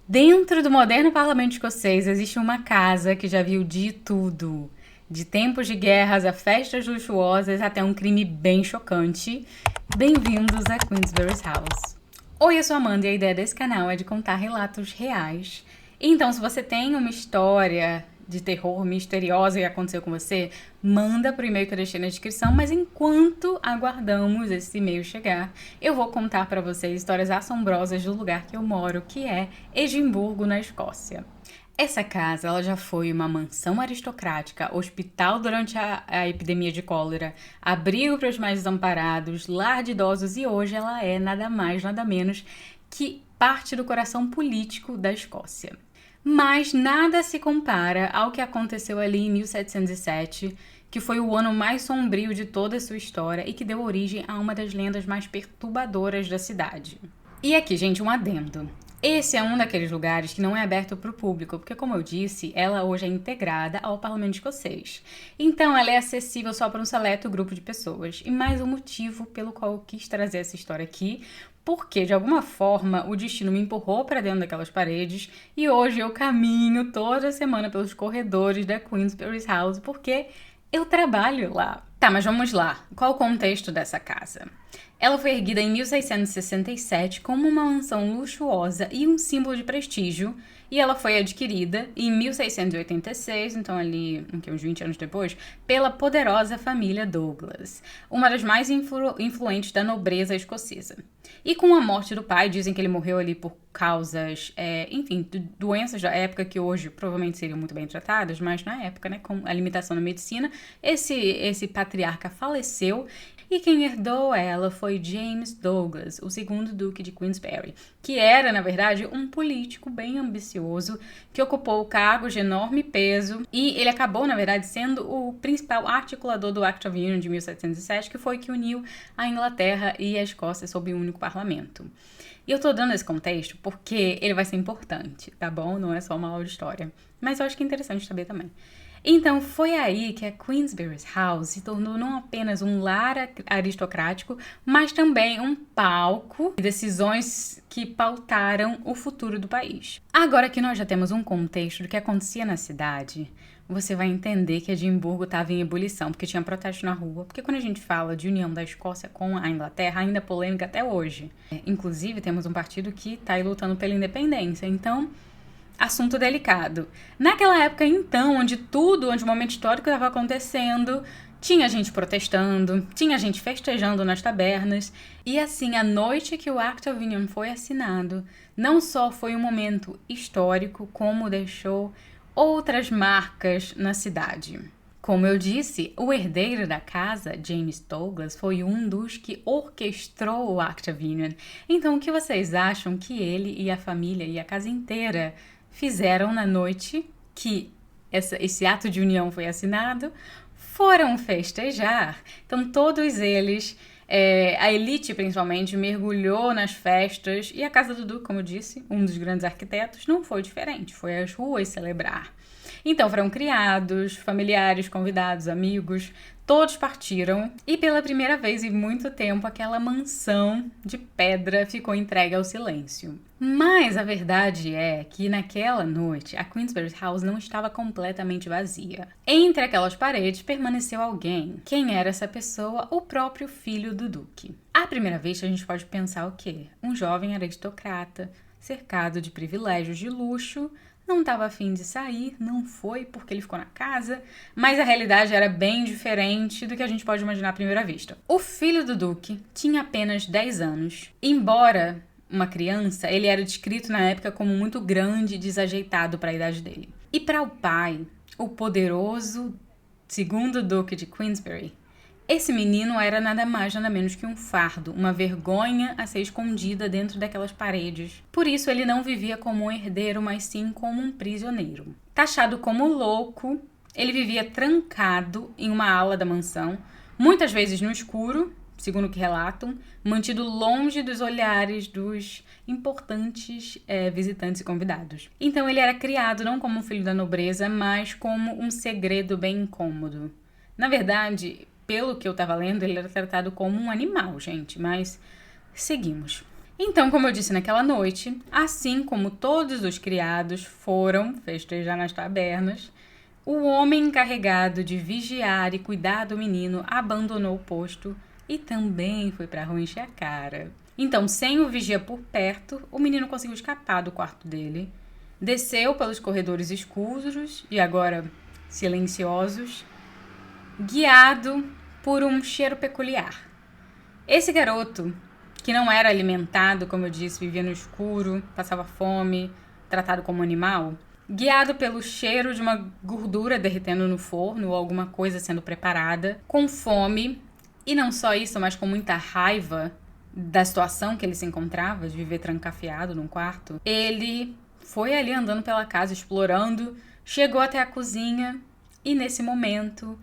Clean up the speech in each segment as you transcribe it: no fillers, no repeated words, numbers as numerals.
Dentro do moderno parlamento escocês existe uma casa que já viu de tudo. De tempos de guerras a festas luxuosas até um crime bem chocante. Bem-vindos a Queensberry's House. Oi, eu sou a Amanda e a ideia desse canal é de contar relatos reais. Então, se você tem uma história de terror misteriosa que aconteceu com você, manda pro e-mail que eu deixei na descrição, mas enquanto aguardamos esse e-mail chegar, eu vou contar para vocês histórias assombrosas do lugar que eu moro, que é Edimburgo, na Escócia. Essa casa ela já foi uma mansão aristocrática, hospital durante a epidemia de cólera, abrigo para os mais desamparados, lar de idosos e hoje ela é nada mais, nada menos que parte do coração político da Escócia. Mas nada se compara ao que aconteceu ali em 1707, que foi o ano mais sombrio de toda a sua história e que deu origem a uma das lendas mais perturbadoras da cidade. E aqui, gente, um adendo. Esse é um daqueles lugares que não é aberto para o público, porque, como eu disse, ela hoje é integrada ao Parlamento Escocês. Então, ela é acessível só para um seleto grupo de pessoas. E mais um motivo pelo qual eu quis trazer essa história aqui, porque, de alguma forma, o destino me empurrou para dentro daquelas paredes e hoje eu caminho toda semana pelos corredores da Queensberry's House, porque eu trabalho lá. Tá, mas vamos lá. Qual o contexto dessa casa? Ela foi erguida em 1667 como uma mansão luxuosa e um símbolo de prestígio, e ela foi adquirida em 1686, então ali uns 20 anos depois, pela poderosa família Douglas, uma das mais influentes da nobreza escocesa. E com a morte do pai, dizem que ele morreu ali por causas, doenças da época que hoje provavelmente seriam muito bem tratadas, mas na época, né, com a limitação da medicina, esse patriarca faleceu. E quem herdou ela foi James Douglas, o segundo duque de Queensberry, que era, na verdade, um político bem ambicioso, que ocupou cargos de enorme peso, e ele acabou, na verdade, sendo o principal articulador do Act of Union de 1707, que foi que uniu a Inglaterra e a Escócia sob um único parlamento. E eu tô dando esse contexto porque ele vai ser importante, tá bom? Não é só uma aula de história. Mas eu acho que é interessante saber também. Então, foi aí que a Queensberry's House se tornou não apenas um lar aristocrático, mas também um palco de decisões que pautaram o futuro do país. Agora que nós já temos um contexto do que acontecia na cidade, você vai entender que Edimburgo estava em ebulição, porque tinha protesto na rua. Porque quando a gente fala de união da Escócia com a Inglaterra, ainda é polêmica até hoje. Inclusive, temos um partido que está aí lutando pela independência. Então, assunto delicado. Naquela época, então, onde o momento histórico estava acontecendo, tinha gente protestando, tinha gente festejando nas tabernas, e assim, a noite que o Act of Union foi assinado, não só foi um momento histórico, como deixou outras marcas na cidade. Como eu disse, o herdeiro da casa, James Douglas, foi um dos que orquestrou o Act of Union. Então, o que vocês acham que ele e a família e a casa inteira fizeram na noite que esse ato de união foi assinado? Foram festejar. Então, todos eles, a elite principalmente, mergulhou nas festas e a casa do Duque, como eu disse, um dos grandes arquitetos, não foi diferente, foi às ruas celebrar. Então foram criados, familiares, convidados, amigos, todos partiram e pela primeira vez em muito tempo aquela mansão de pedra ficou entregue ao silêncio. Mas a verdade é que naquela noite a Queensberry's House não estava completamente vazia. Entre aquelas paredes permaneceu alguém. Quem era essa pessoa? O próprio filho do Duque. À primeira vista a gente pode pensar o quê? Um jovem aristocrata, cercado de privilégios de luxo, não estava afim de sair, não foi porque ele ficou na casa, mas a realidade era bem diferente do que a gente pode imaginar à primeira vista. O filho do Duque tinha apenas 10 anos. Embora uma criança, ele era descrito na época como muito grande e desajeitado para a idade dele. E para o pai, o poderoso segundo Duque de Queensberry, esse menino era nada mais nada menos que um fardo, uma vergonha a ser escondida dentro daquelas paredes. Por isso ele não vivia como um herdeiro, mas sim como um prisioneiro. Taxado como louco, ele vivia trancado em uma ala da mansão, muitas vezes no escuro, segundo o que relatam, mantido longe dos olhares dos importantes visitantes e convidados. Então ele era criado não como um filho da nobreza, mas como um segredo bem incômodo. Na verdade, pelo que eu estava lendo, ele era tratado como um animal, gente, mas seguimos. Então, como eu disse naquela noite, assim como todos os criados foram festejar nas tabernas, o homem encarregado de vigiar e cuidar do menino abandonou o posto e também foi pra rua encher a cara. Então, sem o vigia por perto, o menino conseguiu escapar do quarto dele, desceu pelos corredores escuros e agora silenciosos, guiado por um cheiro peculiar. Esse garoto, que não era alimentado, como eu disse, vivia no escuro, passava fome, tratado como animal, guiado pelo cheiro de uma gordura derretendo no forno ou alguma coisa sendo preparada, com fome, e não só isso, mas com muita raiva da situação que ele se encontrava, de viver trancafiado num quarto, ele foi ali andando pela casa, explorando, chegou até a cozinha e nesse momento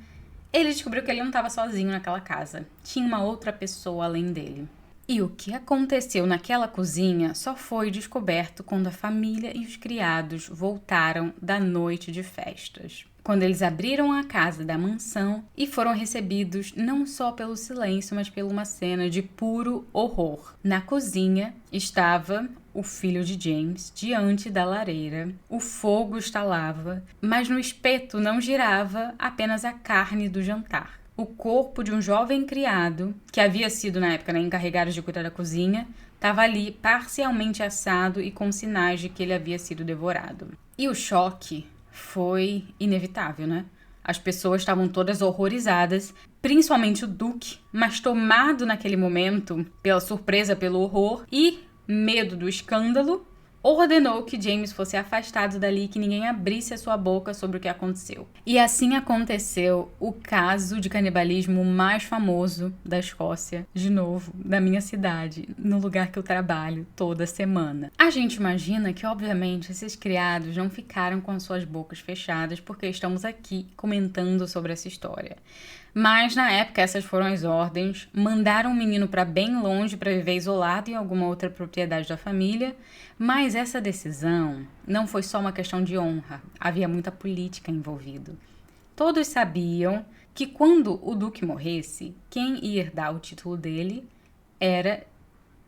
ele descobriu que ele não estava sozinho naquela casa. Tinha uma outra pessoa além dele. E o que aconteceu naquela cozinha só foi descoberto quando a família e os criados voltaram da noite de festas. Quando eles abriram a casa da mansão e foram recebidos não só pelo silêncio, mas por uma cena de puro horror. Na cozinha estava o filho de James diante da lareira. O fogo estalava, mas no espeto não girava apenas a carne do jantar. O corpo de um jovem criado, que havia sido na época encarregado de cuidar da cozinha, estava ali parcialmente assado e com sinais de que ele havia sido devorado. E o choque foi inevitável, né? As pessoas estavam todas horrorizadas, principalmente o Duque, mas tomado naquele momento pela surpresa, pelo horror e medo do escândalo, ordenou que James fosse afastado dali e que ninguém abrisse a sua boca sobre o que aconteceu. E assim aconteceu o caso de canibalismo mais famoso da Escócia, de novo, da minha cidade, no lugar que eu trabalho toda semana. A gente imagina que, obviamente, esses criados não ficaram com as suas bocas fechadas porque estamos aqui comentando sobre essa história. Mas, na época, essas foram as ordens. Mandaram o menino para bem longe para viver isolado em alguma outra propriedade da família. Mas essa decisão não foi só uma questão de honra. Havia muita política envolvida. Todos sabiam que quando o Duque morresse, quem ia herdar o título dele era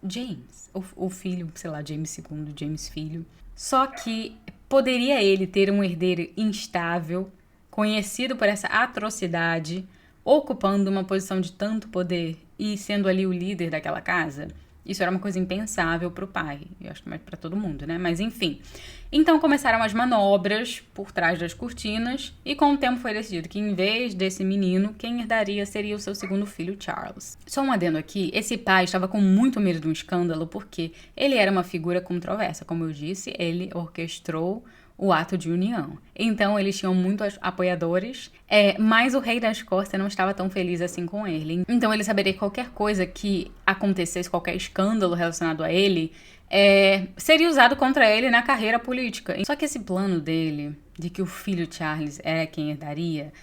James. O filho, sei lá, James II, James filho. Só que poderia ele ter um herdeiro instável, conhecido por essa atrocidade, ocupando uma posição de tanto poder e sendo ali o líder daquela casa? Isso era uma coisa impensável pro pai. Eu acho que mais pra todo mundo, né? Mas enfim. Então começaram as manobras por trás das cortinas e com o tempo foi decidido que em vez desse menino, quem herdaria seria o seu segundo filho, Charles. Só um adendo aqui, esse pai estava com muito medo de um escândalo porque ele era uma figura controversa. Como eu disse, ele orquestrou o ato de união. Então, eles tinham muitos apoiadores, mas o rei da Escócia não estava tão feliz assim com ele. Então, ele saberia que qualquer coisa que acontecesse, qualquer escândalo relacionado a ele, seria usado contra ele na carreira política. Só que esse plano dele, de que o filho Charles era quem herdaria,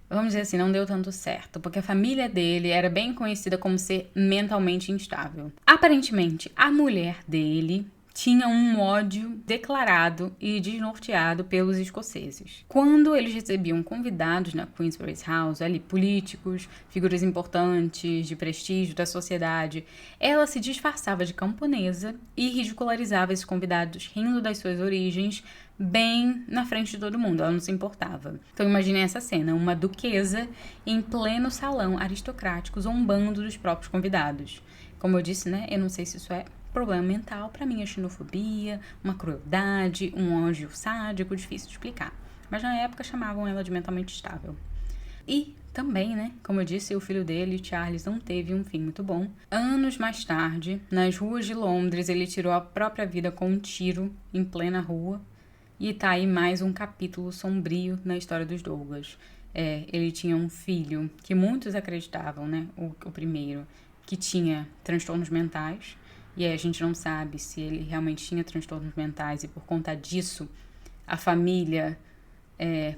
vamos dizer assim, não deu tanto certo, porque a família dele era bem conhecida como ser mentalmente instável. Aparentemente, a mulher dele tinha um ódio declarado e desnorteado pelos escoceses. Quando eles recebiam convidados na Queensberry House, ali políticos, figuras importantes, de prestígio da sociedade, ela se disfarçava de camponesa e ridicularizava esses convidados, rindo das suas origens, bem na frente de todo mundo, ela não se importava. Então imaginem essa cena, uma duquesa em pleno salão aristocrático zombando dos próprios convidados. Como eu disse, né, eu não sei se isso é problema mental, pra mim é xenofobia, uma crueldade, um ódio sádico, difícil de explicar. Mas na época chamavam ela de mentalmente estável. E também, né, como eu disse, o filho dele, Charles, não teve um fim muito bom. Anos mais tarde, nas ruas de Londres, ele tirou a própria vida com um tiro em plena rua. E tá aí mais um capítulo sombrio na história dos Douglas. Ele tinha um filho que muitos acreditavam, né, o primeiro, que tinha transtornos mentais. E aí a gente não sabe se ele realmente tinha transtornos mentais e por conta disso a família,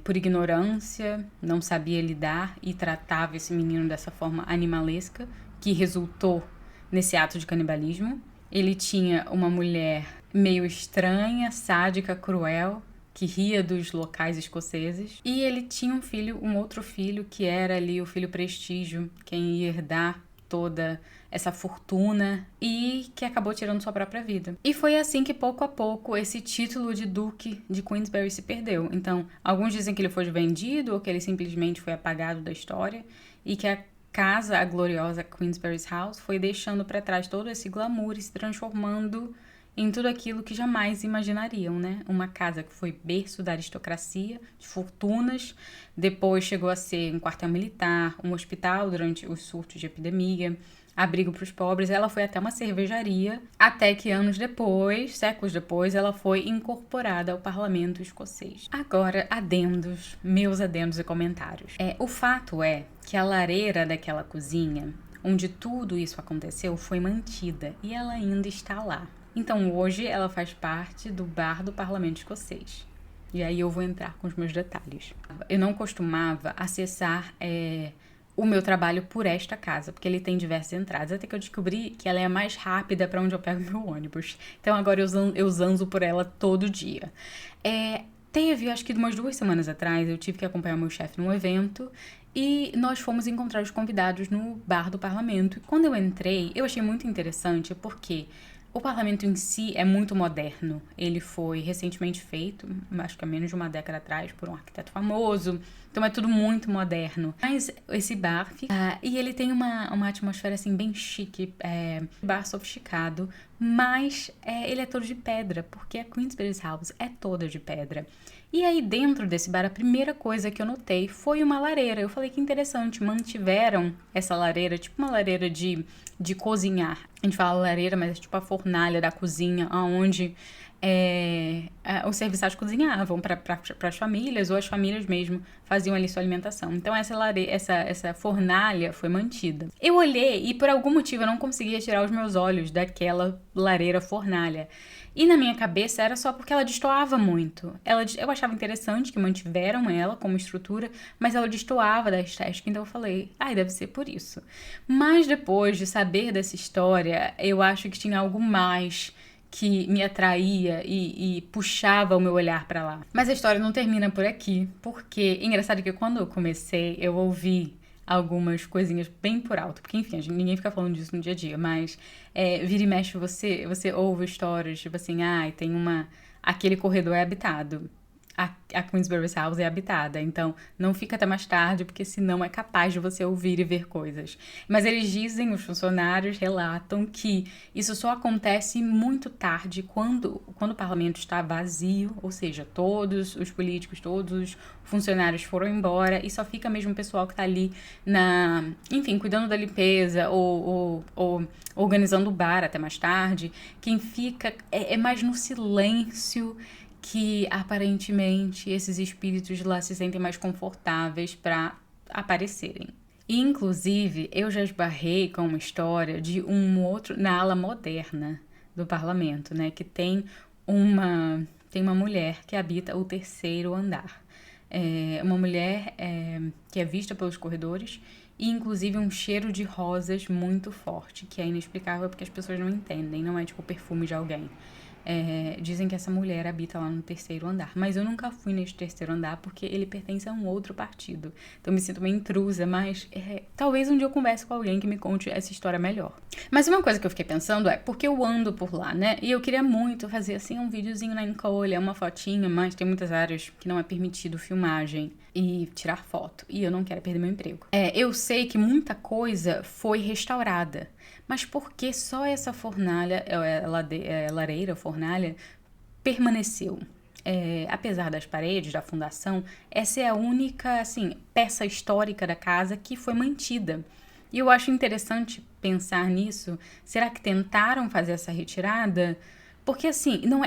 por ignorância, não sabia lidar e tratava esse menino dessa forma animalesca que resultou nesse ato de canibalismo. Ele tinha uma mulher meio estranha, sádica, cruel, que ria dos locais escoceses. E ele tinha um outro filho, que era ali o filho prestígio, quem ia herdar toda essa fortuna e que acabou tirando sua própria vida. E foi assim que, pouco a pouco, esse título de Duque de Queensberry se perdeu. Então, alguns dizem que ele foi vendido ou que ele simplesmente foi apagado da história e que a casa, a gloriosa Queensberry's House, foi deixando para trás todo esse glamour e se transformando em tudo aquilo que jamais imaginariam, né? Uma casa que foi berço da aristocracia, de fortunas, depois chegou a ser um quartel militar, um hospital durante os surtos de epidemia, abrigo para os pobres. Ela foi até uma cervejaria, até que anos depois, séculos depois, ela foi incorporada ao parlamento escocês. Agora, meus adendos e comentários. O fato é que a lareira daquela cozinha, onde tudo isso aconteceu, foi mantida e ela ainda está lá. Então, hoje, ela faz parte do bar do parlamento escocês. E aí eu vou entrar com os meus detalhes. Eu não costumava acessar o meu trabalho por esta casa, porque ele tem diversas entradas, até que eu descobri que ela é a mais rápida para onde eu pego meu ônibus. Então, agora eu zanzo por ela todo dia. Acho que umas 2 semanas atrás, eu tive que acompanhar meu chefe num evento e nós fomos encontrar os convidados no bar do parlamento. E quando eu entrei, eu achei muito interessante porque o parlamento em si é muito moderno. Ele foi recentemente feito, acho que há menos de uma década atrás, por um arquiteto famoso. Então é tudo muito moderno. Mas esse bar fica... e ele tem uma atmosfera assim bem chique, bar sofisticado, mas ele é todo de pedra, porque a Queensberry's House é toda de pedra. E aí dentro desse bar, a primeira coisa que eu notei foi uma lareira. Eu falei que interessante, mantiveram essa lareira, tipo uma lareira de cozinhar. A gente fala lareira, mas é tipo a fornalha da cozinha, onde os serviçais cozinhavam para as famílias, ou as famílias mesmo faziam ali sua alimentação. Então essa fornalha foi mantida. Eu olhei e por algum motivo eu não conseguia tirar os meus olhos daquela lareira fornalha. E na minha cabeça era só porque ela destoava muito. Eu achava interessante que mantiveram ela como estrutura, mas ela destoava da estética, então eu falei, deve ser por isso. Mas depois de saber dessa história, eu acho que tinha algo mais que me atraía e puxava o meu olhar pra lá. Mas a história não termina por aqui, porque engraçado que quando eu comecei, eu ouvi algumas coisinhas bem por alto, porque enfim, ninguém fica falando disso no dia a dia, mas vira e mexe você ouve histórias, tipo assim, aquele corredor é habitado. A Queensberry's House é habitada, então não fica até mais tarde, porque senão é capaz de você ouvir e ver coisas. Mas eles dizem, os funcionários relatam que isso só acontece muito tarde, quando o parlamento está vazio, ou seja, todos os políticos, todos os funcionários foram embora e só fica mesmo o pessoal que está ali cuidando da limpeza ou organizando o bar até mais tarde. Quem fica é mais no silêncio que aparentemente esses espíritos lá se sentem mais confortáveis para aparecerem. E, inclusive, eu já esbarrei com uma história de um outro, na ala moderna do parlamento, né, que tem uma mulher que habita o 3º andar. Uma mulher que é vista pelos corredores e, inclusive, um cheiro de rosas muito forte, que é inexplicável porque as pessoas não entendem, não é tipo o perfume de alguém. Dizem que essa mulher habita lá no 3º andar, mas eu nunca fui nesse 3º andar porque ele pertence a um outro partido, então me sinto meio intrusa, mas talvez um dia eu converse com alguém que me conte essa história melhor. Mas uma coisa que eu fiquei pensando porque eu ando por lá, né, e eu queria muito fazer assim um videozinho na encolha, uma fotinha, mas tem muitas áreas que não é permitido filmagem e tirar foto, e eu não quero perder meu emprego. Eu sei que muita coisa foi restaurada, mas por que só essa fornalha, lareira, fornalha, permaneceu? Apesar das paredes, da fundação, essa é a única, peça histórica da casa que foi mantida. E eu acho interessante pensar nisso. Será que tentaram fazer essa retirada? Porque,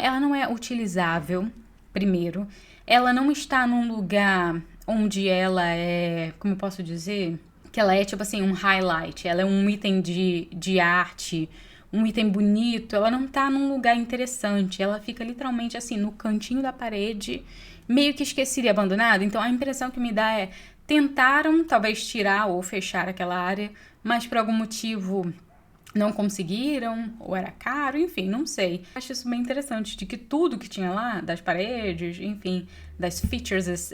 ela não é utilizável, primeiro. Ela não está num lugar onde ela como eu posso dizer? Que ela é, um highlight. Ela é um item de arte, um item bonito. Ela não tá num lugar interessante. Ela fica literalmente, no cantinho da parede, meio que esquecida e abandonada. Então, a impressão que me dá tentaram, talvez, tirar ou fechar aquela área, mas por algum motivo não conseguiram, ou era caro, enfim, não sei. Acho isso bem interessante, de que tudo que tinha lá, das paredes, enfim, das features,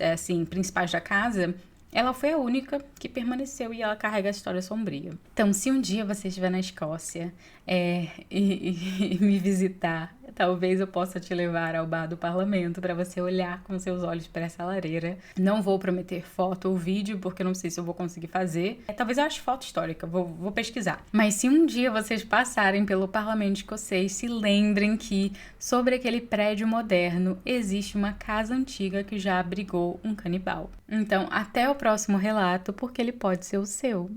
principais da casa, Ela foi a única que permaneceu e ela carrega a história sombria. Então, se um dia você estiver na Escócia e me visitar, talvez eu possa te levar ao bar do parlamento para você olhar com seus olhos para essa lareira. Não vou prometer foto ou vídeo, porque eu não sei se eu vou conseguir fazer. Talvez eu ache foto histórica, vou pesquisar. Mas se um dia vocês passarem pelo parlamento escocês, se lembrem que sobre aquele prédio moderno existe uma casa antiga que já abrigou um canibal. Então, até o próximo relato, porque ele pode ser o seu.